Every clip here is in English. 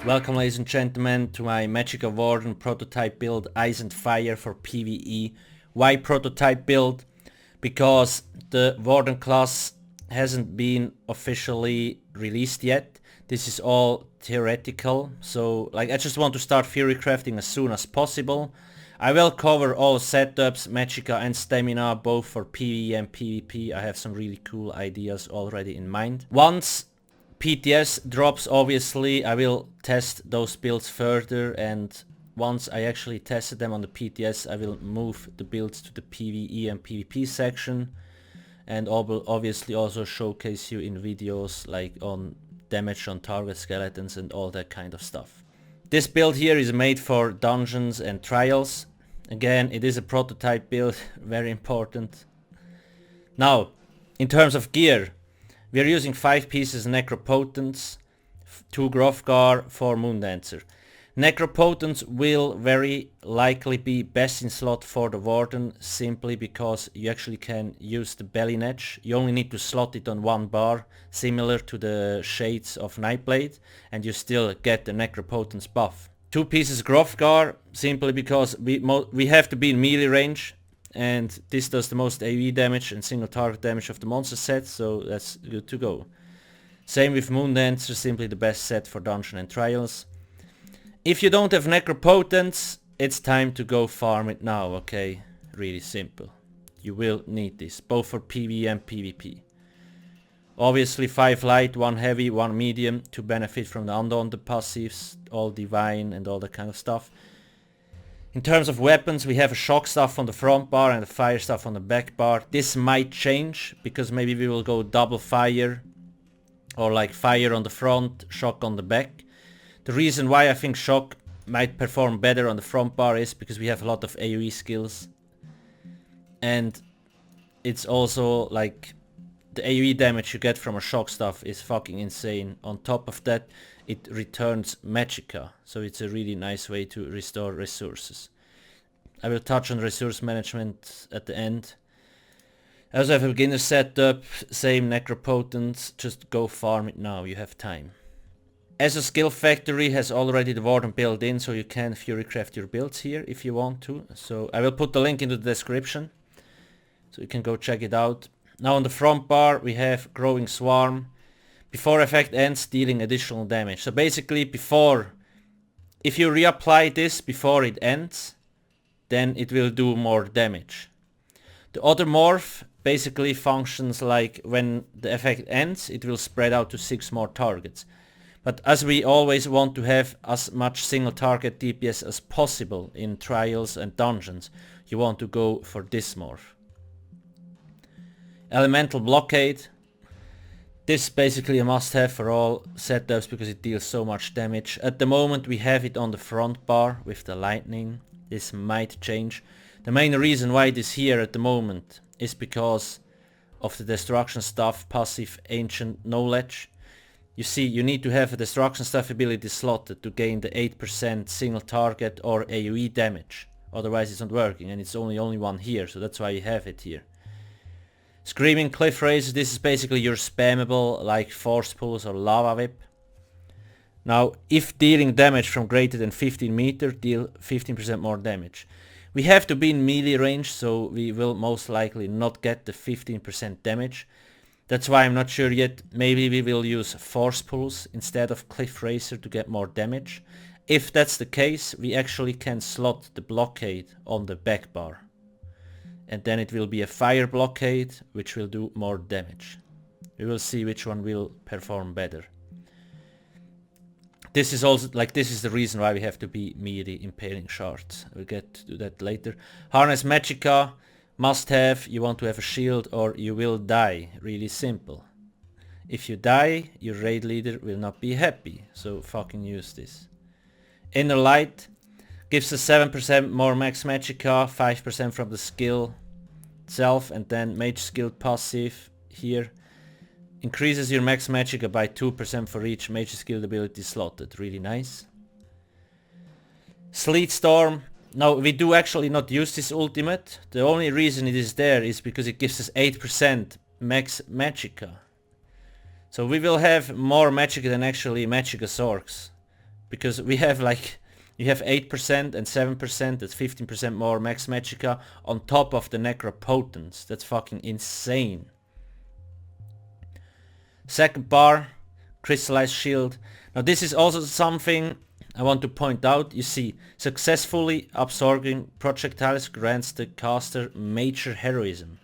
Welcome ladies and gentlemen to my Magicka Warden prototype build Ice and Fire for PvE. Why prototype build? Because the Warden class hasn't been officially released yet. This is all theoretical, so I just want to start Theorycrafting as soon as possible. I will cover all setups, Magicka and Stamina, both for PvE and PvP. I have some really cool ideas already in mind. Once PTS drops, obviously I will test those builds further, and once I actually tested them on the PTS I will move the builds to the PvE and PvP section, and I will obviously also showcase you in videos like on damage on target skeletons and all that kind of stuff. This build here is made for Dungeons and Trials. Again, it is a prototype build, very important. Now, in terms of gear, we are using 5 pieces Necropotence, 2 Grofgar, 4 Moondancer. Necropotence will very likely be best in slot for the Warden, simply because you actually can use the belly netch. You only need to slot it on 1 bar, similar to the Shades of Nightblade, and you still get the Necropotence buff. 2 pieces Grofgar, simply because we have to be in melee range, and this does the most AoE damage and single target damage of the monster set, so that's good to go. Same with Moondancer, simply the best set for Dungeon and Trials. If you don't have Necropotence, it's time to go farm it now, okay? Really simple. You will need this, both for PvE and PvP. Obviously 5 light, 1 heavy, 1 medium, to benefit from the undaunted passives, all divine and all that kind of stuff. In terms of weapons, we have a shock staff on the front bar and a fire staff on the back bar. This might change, because maybe we will go double fire, or like fire on the front, shock on the back. The reason why I think shock might perform better on the front bar is because we have a lot of AoE skills. And it's also like the AoE damage you get from a shock staff is fucking insane. On top of that, it returns Magicka, so it's a really nice way to restore resources. I will touch on resource management at the end. I also have a beginner setup, same Necropotence, just go farm it now, you have time. As a skill factory has already the Warden built in, so you can Theorycraft your builds here if you want to. So I will put the link into the description, so you can go check it out. Now on the front bar we have Growing Swarm. Before effect ends, dealing additional damage. So basically if you reapply this before it ends, then it will do more damage. The other morph basically functions like when the effect ends, it will spread out to 6 more targets. But as we always want to have as much single target DPS as possible in trials and dungeons, you want to go for this morph. Elemental Blockade. This is basically a must-have for all setups because it deals so much damage. At the moment we have it on the front bar with the lightning. This might change. The main reason why it is here at the moment is because of the destruction staff passive Ancient Knowledge. You see, you need to have a destruction staff ability slotted to gain the 8% single target or AoE damage. Otherwise it's not working, and it's only one here, so that's why you have it here. Screaming Cliff Razor, this is basically your spammable like Force Pulse or Lava Whip. Now, if dealing damage from greater than 15 meter, deal 15% more damage. We have to be in melee range, so we will most likely not get the 15% damage. That's why I'm not sure yet. Maybe we will use Force Pulse instead of Cliff Razor to get more damage. If that's the case, we actually can slot the blockade on the back bar. And then it will be a fire blockade, which will do more damage. We will see which one will perform better. This is also this is the reason why we have to be melee impaling shards. We'll get to that later. Harness Magicka, must have. You want to have a shield or you will die. Really simple. If you die, your raid leader will not be happy. So fucking use this. Inner Light gives us 7% more max Magicka, 5% from the skill itself, and then mage skill passive here increases your max Magicka by 2% for each mage skill ability slotted. Really nice. Sleet Storm. Now we do actually not use this ultimate. The only reason it is there is because it gives us 8% max Magicka. So we will have more Magicka than actually Magicka Zorks. because we have like, you have 8% and 7%, that's 15% more max Magicka on top of the necropotence. That's fucking insane. Second bar, Crystallized Shield. Now this is also something I want to point out. You see, successfully absorbing projectiles grants the caster major heroism.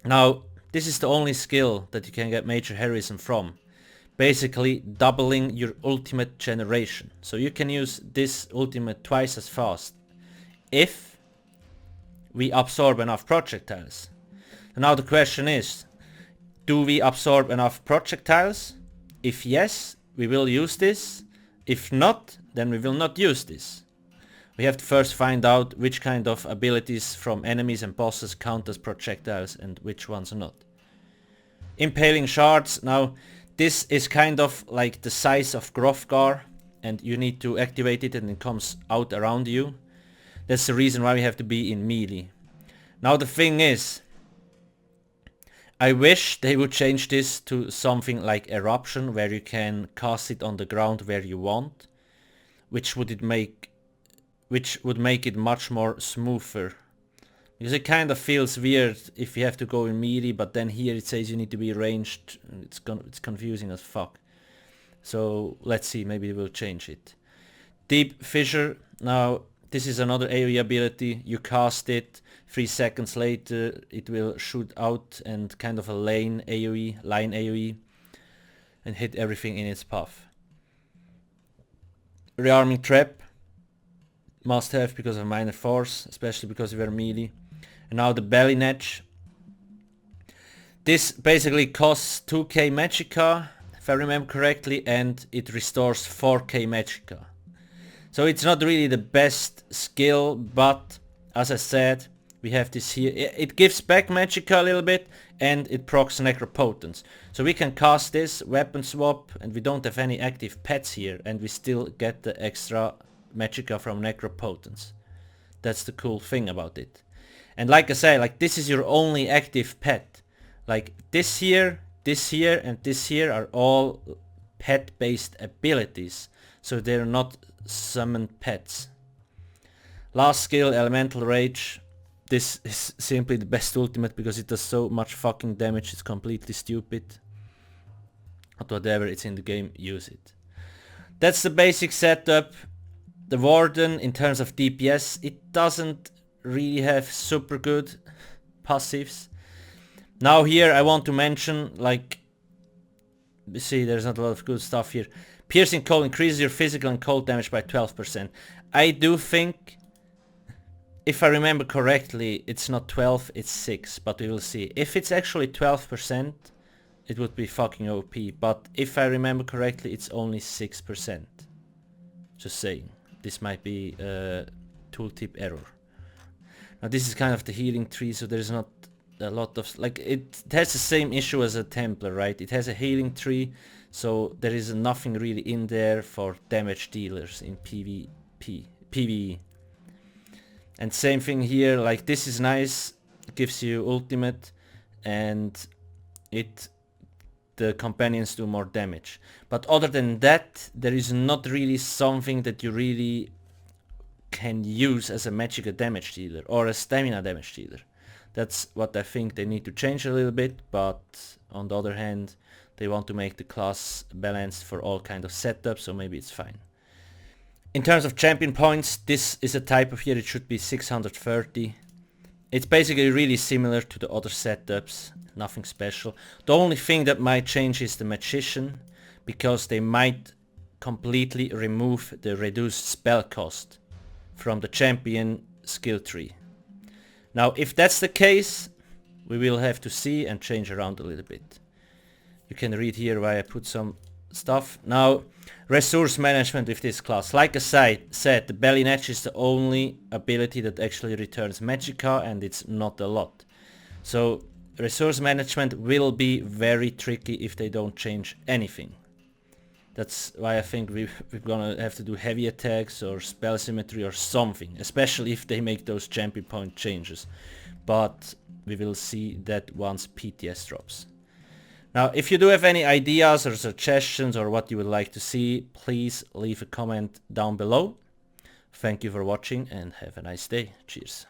Now this is the only skill that you can get major heroism from. Basically doubling your ultimate generation. So you can use this ultimate twice as fast if we absorb enough projectiles. And now the question is, do we absorb enough projectiles? If yes, we will use this. If not, then we will not use this. We have to first find out which kind of abilities from enemies and bosses count as projectiles and which ones are not. Impaling shards. Now this is kind of like the size of Grofgar, and you need to activate it and it comes out around you. That's the reason why we have to be in melee. Now the thing is, I wish they would change this to something like Eruption, where you can cast it on the ground where you want, which would make it much more smoother. Because it kind of feels weird if you have to go in melee, but then here it says you need to be ranged. It's confusing as fuck. So let's see, maybe we'll change it. Deep Fissure. Now this is another AoE ability. You cast it, 3 seconds later it will shoot out and kind of a line AoE, and hit everything in its path. Rearming Trap. Must have because of minor force, especially because we are melee. And now the Belly Netch. This basically costs 2k Magicka, if I remember correctly, and it restores 4k Magicka. So it's not really the best skill, but as I said, we have this here. It gives back Magicka a little bit, and it procs Necropotence. So we can cast this, weapon swap, and we don't have any active pets here, and we still get the extra Magicka from Necropotence. That's the cool thing about it. And like I say, like this is your only active pet. Like this here, and this here are all pet based abilities. So they're not summoned pets. Last skill, Elemental Rage. This is simply the best ultimate because it does so much fucking damage, it's completely stupid. But whatever, it's in the game, use it. That's the basic setup. The Warden, in terms of DPS, it doesn't really have super good passives. Now here I want to mention, like, you see there's not a lot of good stuff here. Piercing Cold increases your physical and cold damage by 12%. I do think, if I remember correctly, it's not 12, it's 6, but we will see. If it's actually 12%, it would be fucking OP, but if I remember correctly, it's only 6%. Just saying. This might be a tooltip error. Now this is kind of the healing tree, so there's not a lot of, like, it has the same issue as a Templar, right? It has a healing tree, so there is nothing really in there for damage dealers in PvE. And same thing here, like this is nice, it gives you ultimate, and the companions do more damage. But other than that, there is not really something that you really can use as a Magicka damage dealer or a stamina damage dealer. That's what I think they need to change a little bit, but on the other hand, they want to make the class balanced for all kind of setups, so maybe it's fine. In terms of champion points, this is a type of here, it should be 630. It's basically really similar to the other setups, nothing special. The only thing that might change is the Magician, because they might completely remove the reduced spell cost from the champion skill tree. Now if that's the case, we will have to see and change around a little bit. You can read here why I put some stuff. Now, resource management with this class. Like I said, the Belly Netch is the only ability that actually returns Magicka, and it's not a lot. So resource management will be very tricky if they don't change anything. That's why I think we're gonna have to do heavy attacks or spell symmetry or something, especially if they make those champion point changes. But we will see that once PTS drops. Now, if you do have any ideas or suggestions or what you would like to see, please leave a comment down below. Thank you for watching and have a nice day. Cheers.